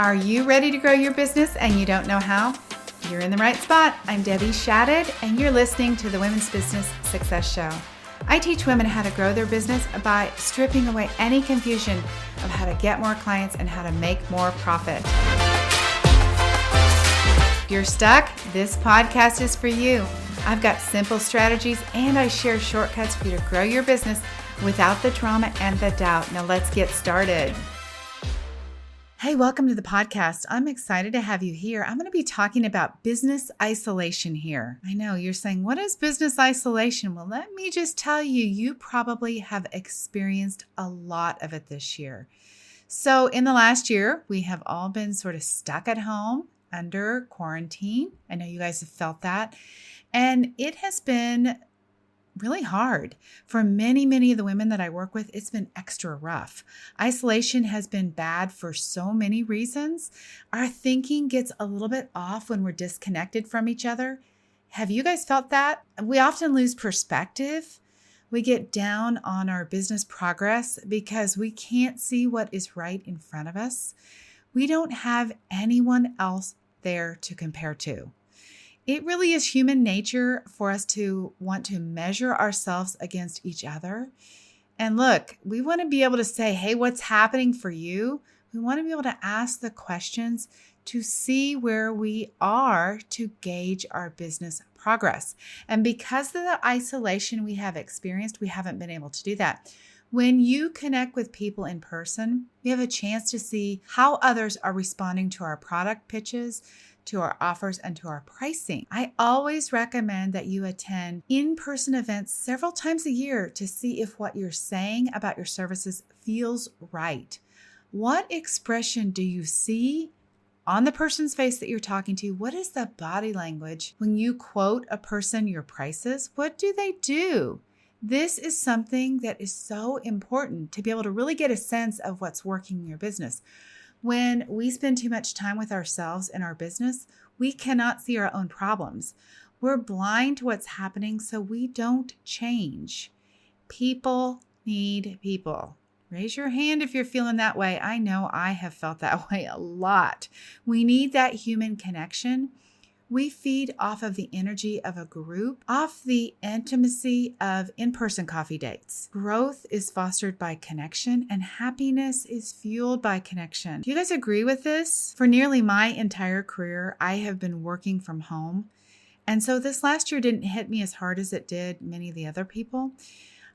Are you ready to grow your business and you don't know how? You're in the right spot. I'm Debbie Shadid, and you're listening to the Women's Business Success Show. I teach women how to grow their business by stripping away any confusion of how to get more clients and how to make more profit. If you're stuck, this podcast is for you. I've got simple strategies and I share shortcuts for you to grow your business without the drama and the doubt. Now let's get started. Hey, welcome to the podcast. I'm excited to have you here. I'm going to be talking about business isolation here. I know you're saying, what is business isolation? Well, let me just tell you, you probably have experienced a lot of it this year. So in the last year, we have all been sort of stuck at home under quarantine. I know you guys have felt that. And it has been really hard. For many of the women that I work with, it's been extra rough. Isolation has been bad for so many reasons. Our thinking gets a little bit off when we're disconnected from each other. Have you guys felt that? We often lose perspective. We get down on our business progress because we can't see what is right in front of us. We don't have anyone else there to compare to. It really is human nature for us to want to measure ourselves against each other. And look, we want to be able to say, hey, what's happening for you? We want to be able to ask the questions to see where we are to gauge our business progress. And because of the isolation we have experienced, we haven't been able to do that. When you connect with people in person, you have a chance to see how others are responding to our product pitches, to our offers, and to our pricing. I always recommend that you attend in-person events several times a year to see if what you're saying about your services feels right. What expression do you see on the person's face that you're talking to? What is the body language when you quote a person your prices? What do they do? This is something that is so important to be able to really get a sense of what's working in your business. When we spend too much time with ourselves in our business, we cannot see our own problems. We're blind to what's happening, so we don't change. People need people. Raise your hand if you're feeling that way. I know I have felt that way a lot. We need that human connection. We feed off of the energy of a group, off the intimacy of in-person coffee dates. Growth is fostered by connection, and happiness is fueled by connection. Do you guys agree with this? For nearly my entire career, I have been working from home. And so this last year didn't hit me as hard as it did many of the other people.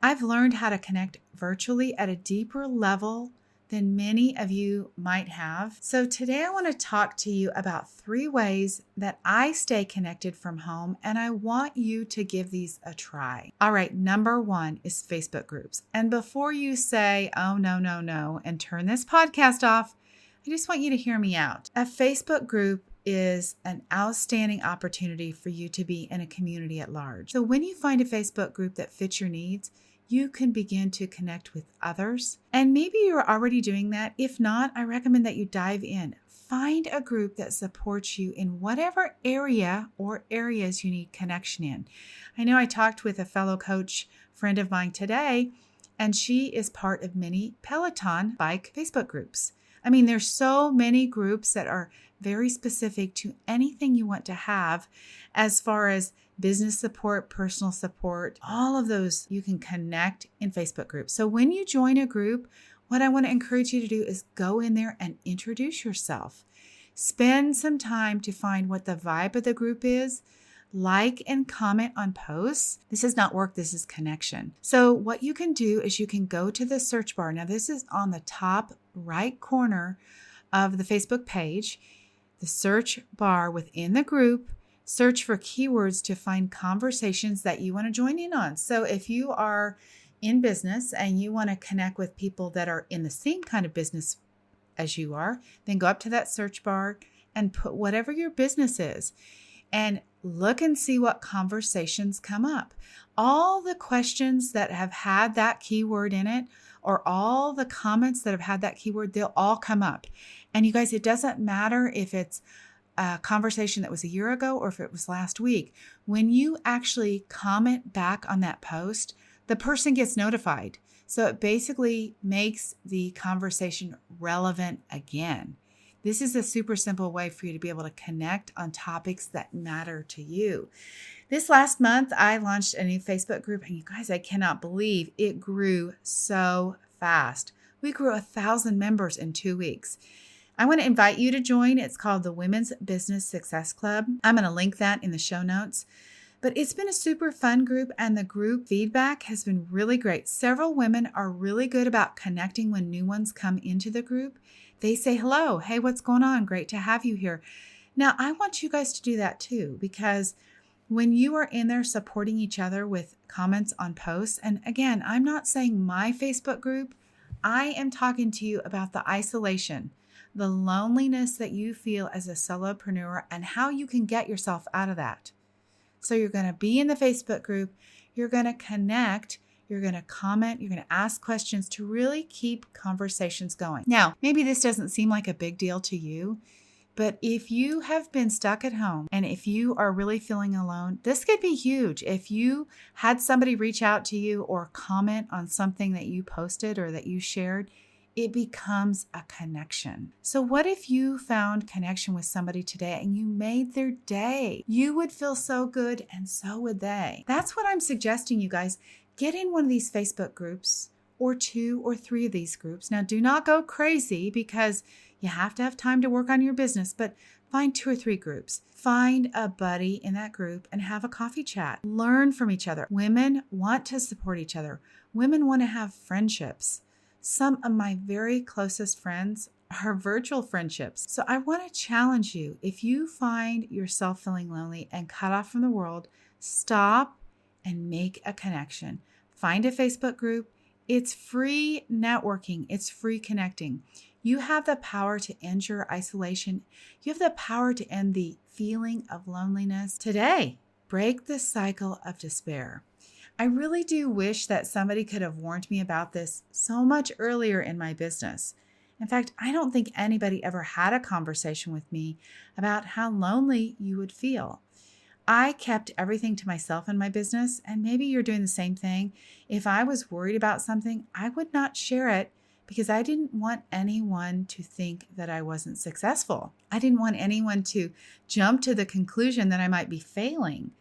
I've learned how to connect virtually at a deeper level than many of you might have. So today I want to talk to you about 3 ways that I stay connected from home, and I want you to give these a try. All right, number 1 is Facebook groups. And before you say, oh, no, and turn this podcast off, I just want you to hear me out. A Facebook group is an outstanding opportunity for you to be in a community at large. So when you find a Facebook group that fits your needs, you can begin to connect with others. And maybe you're already doing that. If not, I recommend that you dive in. Find a group that supports you in whatever area or areas you need connection in. I know I talked with a fellow coach friend of mine today, and she is part of many Peloton bike Facebook groups. I mean, there's so many groups that are very specific to anything you want to have as far as business support, personal support, all of those you can connect in Facebook groups. So when you join a group, what I want to encourage you to do is go in there and introduce yourself. Spend some time to find what the vibe of the group is. Like and comment on posts. This is not work, this is connection. So what you can do is you can go to the search bar. Now this is on the top right corner of the Facebook page. The search bar within the group, search for keywords to find conversations that you want to join in on. So if you are in business and you want to connect with people that are in the same kind of business as you are, then go up to that search bar and put whatever your business is and look and see what conversations come up. All the questions that have had that keyword in it, or all the comments that have had that keyword, they'll all come up. And you guys, it doesn't matter if it's a conversation that was a year ago or if it was last week. When you actually comment back on that post, the person gets notified. So it basically makes the conversation relevant again. This is a super simple way for you to be able to connect on topics that matter to you. This last month, I launched a new Facebook group, and you guys, I cannot believe it grew so fast. We grew 1,000 members in 2 weeks. I want to invite you to join. It's called the Women's Business Success Club. I'm going to link that in the show notes. But it's been a super fun group, and the group feedback has been really great. Several women are really good about connecting when new ones come into the group. They say hello. Hey, what's going on? Great to have you here. Now, I want you guys to do that too, because when you are in there supporting each other with comments on posts, and again, I'm not saying my Facebook group, I am talking to you about the isolation, the loneliness that you feel as a solopreneur, and how you can get yourself out of that. So you're going to be in the Facebook group, you're going to connect, you're going to comment, you're going to ask questions to really keep conversations going. Now, maybe this doesn't seem like a big deal to you, but if you have been stuck at home and if you are really feeling alone, this could be huge. If you had somebody reach out to you or comment on something that you posted or that you shared, it becomes a connection. So what if you found connection with somebody today and you made their day? You would feel so good, and so would they. That's what I'm suggesting, you guys. Get in one of these Facebook groups, or 2 or 3 of these groups. Now, do not go crazy, because you have to have time to work on your business, but find 2 or 3 groups. Find a buddy in that group and have a coffee chat. Learn from each other. Women want to support each other. Women want to have friendships. Some of my very closest friends are virtual friendships. So I want to challenge you. If you find yourself feeling lonely and cut off from the world, stop and make a connection. Find a Facebook group. It's free networking. It's free connecting. You have the power to end your isolation. You have the power to end the feeling of loneliness today. Break the cycle of despair. I really do wish that somebody could have warned me about this so much earlier in my business. In fact, I don't think anybody ever had a conversation with me about how lonely you would feel. I kept everything to myself in my business, and maybe you're doing the same thing. If I was worried about something, I would not share it because I didn't want anyone to think that I wasn't successful. I didn't want anyone to jump to the conclusion that I might be failing.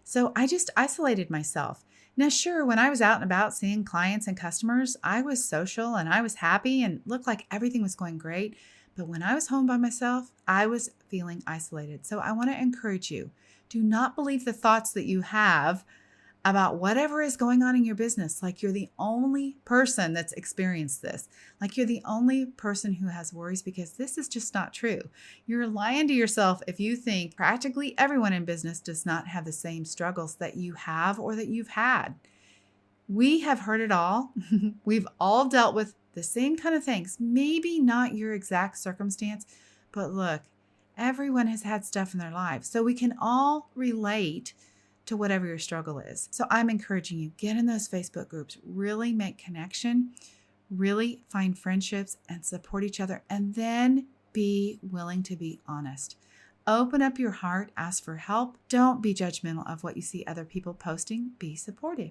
So I just isolated myself. Now, sure, when I was out and about seeing clients and customers, I was social and I was happy and looked like everything was going great. But when I was home by myself, I was feeling isolated. So I want to encourage you. Do not believe the thoughts that you have about whatever is going on in your business, like you're the only person that's experienced this, like you're the only person who has worries, because this is just not true. You're lying to yourself if you think practically everyone in business does not have the same struggles that you have or that you've had. We have heard it all. We've all dealt with the same kind of things, maybe not your exact circumstance, but look, everyone has had stuff in their lives. So we can all relate to whatever your struggle is. So I'm encouraging you, get in those Facebook groups, really make connection, really find friendships and support each other, and then be willing to be honest. Open up your heart, ask for help. Don't be judgmental of what you see other people posting. Be supportive.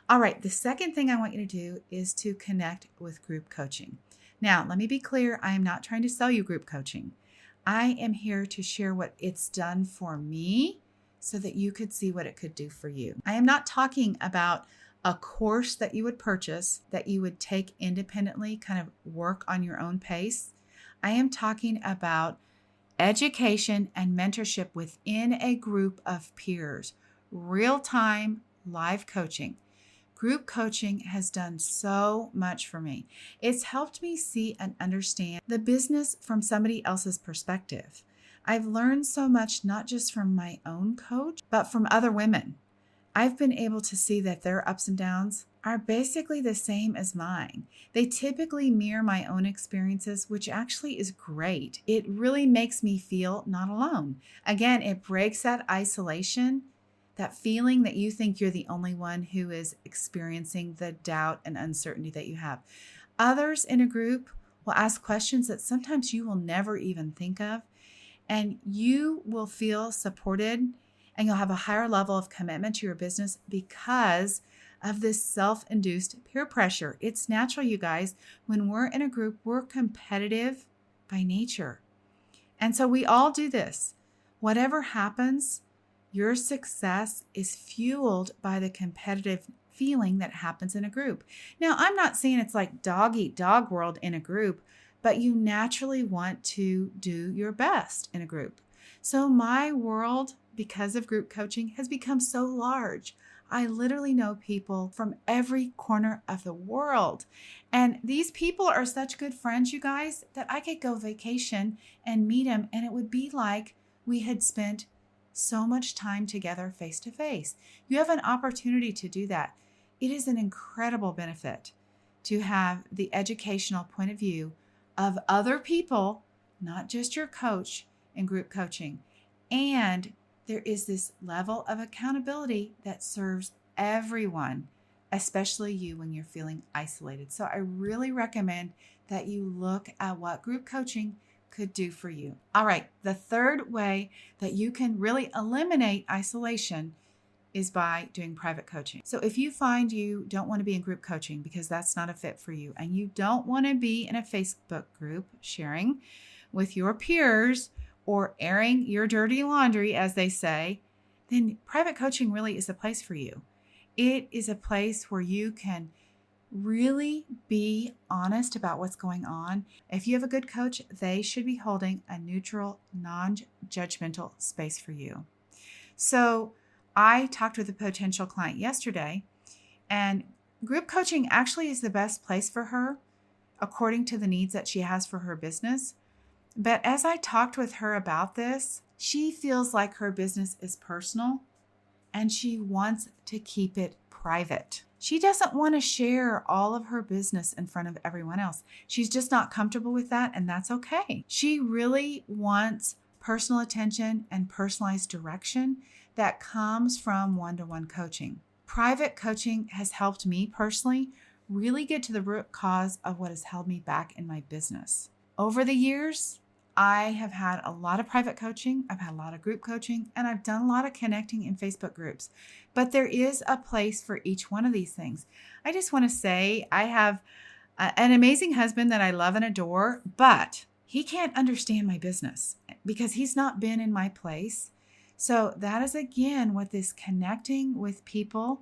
All right, the second thing I want you to do is to connect with group coaching. Now, let me be clear. I am not trying to sell you group coaching. I am here to share what it's done for me so that you could see what it could do for you. I am not talking about a course that you would purchase, that you would take independently, kind of work on your own pace. I am talking about education and mentorship within a group of peers, real-time live coaching. Group coaching has done so much for me. It's helped me see and understand the business from somebody else's perspective. I've learned so much, not just from my own coach, but from other women. I've been able to see that their ups and downs are basically the same as mine. They typically mirror my own experiences, which actually is great. It really makes me feel not alone. Again, it breaks that isolation, that feeling that you think you're the only one who is experiencing the doubt and uncertainty that you have. Others in a group will ask questions that sometimes you will never even think of, and you will feel supported, and you'll have a higher level of commitment to your business because of this self-induced peer pressure. It's natural, you guys. When we're in a group, we're competitive by nature. And so we all do this. Whatever happens, your success is fueled by the competitive feeling that happens in a group. Now, I'm not saying it's like dog eat dog world in a group, but you naturally want to do your best in a group. So my world, because of group coaching, has become so large. I literally know people from every corner of the world. And these people are such good friends, you guys, that I could go vacation and meet them, and it would be like we had spent so much time together face to face. You have an opportunity to do that. It is an incredible benefit to have the educational point of view of other people, not just your coach in group coaching. And there is this level of accountability that serves everyone, especially you when you're feeling isolated. So I really recommend that you look at what group coaching could do for you. All right, the third way that you can really eliminate isolation is by doing private coaching. So if you find you don't want to be in group coaching because that's not a fit for you, and you don't want to be in a Facebook group sharing with your peers or airing your dirty laundry, as they say, then private coaching really is a place for you. It is a place where you can really be honest about what's going on. If you have a good coach, they should be holding a neutral, non-judgmental space for you. So I talked with a potential client yesterday, and group coaching actually is the best place for her according to the needs that she has for her business. But as I talked with her about this, she feels like her business is personal and she wants to keep it private. She doesn't want to share all of her business in front of everyone else. She's just not comfortable with that, and that's okay. She really wants personal attention and personalized direction that comes from one-to-one coaching. Private coaching has helped me personally really get to the root cause of what has held me back in my business. Over the years, I have had a lot of private coaching, I've had a lot of group coaching, and I've done a lot of connecting in Facebook groups. But there is a place for each one of these things. I just want to say I have an amazing husband that I love and adore, but he can't understand my business because he's not been in my place. So that is, again, what this connecting with people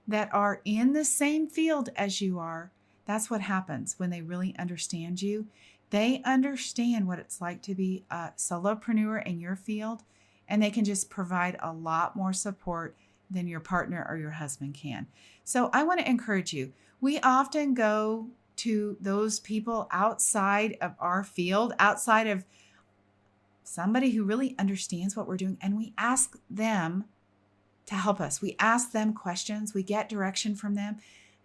that are in the same field as you are, that's what happens when they really understand you. They understand what it's like to be a solopreneur in your field, and they can just provide a lot more support than your partner or your husband can. So I want to encourage you. We often go to those people outside of our field, outside of somebody who really understands what we're doing, and we ask them to help us. We ask them questions. We get direction from them.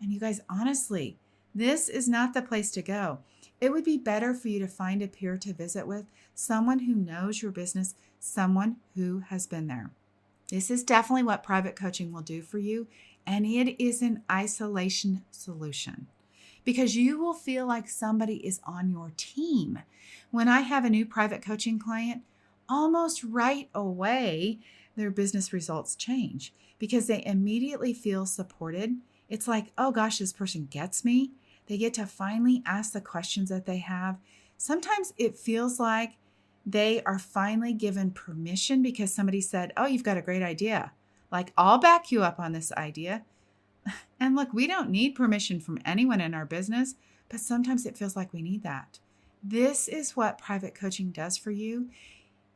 And you guys, honestly, this is not the place to go. It would be better for you to find a peer to visit with, someone who knows your business, someone who has been there. This is definitely what private coaching will do for you, and it is an isolation solution because you will feel like somebody is on your team. When I have a new private coaching client, almost right away, their business results change because they immediately feel supported. It's like, oh gosh, this person gets me. They get to finally ask the questions that they have. Sometimes it feels like they are finally given permission because somebody said, oh, you've got a great idea. Like, I'll back you up on this idea. And look, we don't need permission from anyone in our business, but sometimes it feels like we need that. This is what private coaching does for you.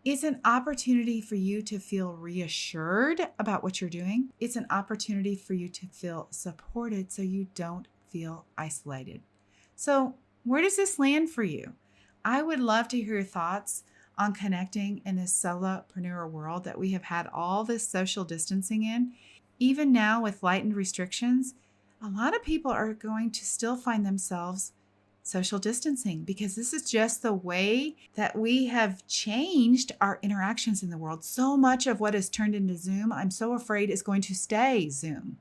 It's an opportunity for you to feel reassured about what you're doing. It's an opportunity for you to feel supported so you don't feel isolated. So where does this land for you? I would love to hear your thoughts on connecting in this solopreneur world that we have had all this social distancing in. Even now with lightened restrictions, a lot of people are going to still find themselves social distancing because this is just the way that we have changed our interactions in the world. So much of what has turned into Zoom, I'm so afraid is going to stay Zoom.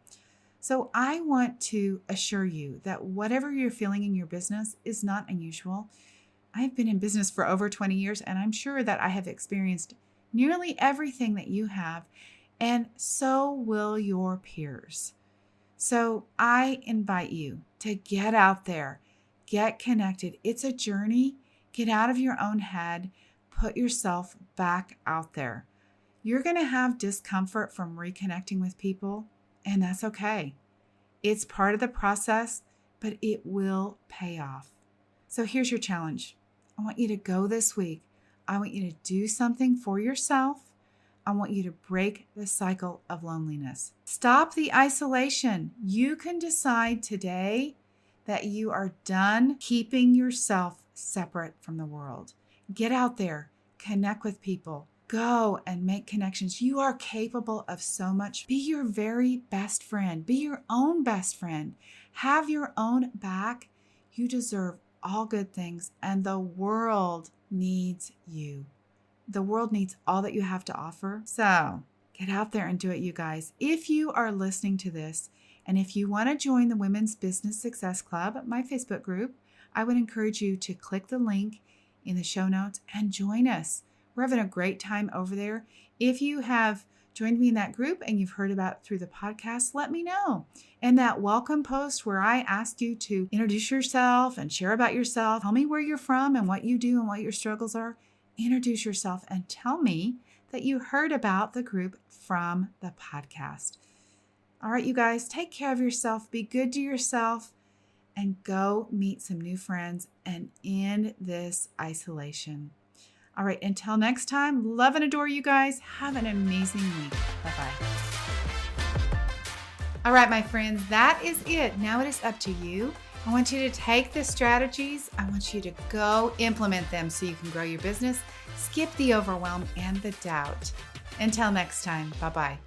So I want to assure you that whatever you're feeling in your business is not unusual. I've been in business for over 20 years, and I'm sure that I have experienced nearly everything that you have, and so will your peers. So I invite you to get out there, get connected. It's a journey. Get out of your own head. put yourself back out there. You're going to have discomfort from reconnecting with people, and that's okay. It's part of the process, but it will pay off. So here's your challenge. I want you to go this week. I want you to do something for yourself. I want you to break the cycle of loneliness. Stop the isolation. You can decide today that you are done keeping yourself separate from the world. Get out there, connect with people, go and make connections. You are capable of so much. Be your very best friend. Be your own best friend. Have your own back. You deserve all good things, and the world needs you. The world needs all that you have to offer. So get out there and do it, you guys. If you are listening to this, and if you want to join the Women's Business Success Club, my Facebook group, I would encourage you to click the link in the show notes and join us. We're having a great time over there. If you have joined me in that group and you've heard about it through the podcast, let me know. And that welcome post where I ask you to introduce yourself and share about yourself, tell me where you're from and what you do and what your struggles are. Introduce yourself and tell me that you heard about the group from the podcast. All right, you guys, take care of yourself, be good to yourself, and go meet some new friends and end this isolation. All right, until next time, love and adore you guys. Have an amazing week. Bye-bye. All right, my friends, that is it. Now it is up to you. I want you to take the strategies. I want you to go implement them so you can grow your business, skip the overwhelm and the doubt. Until next time, bye-bye.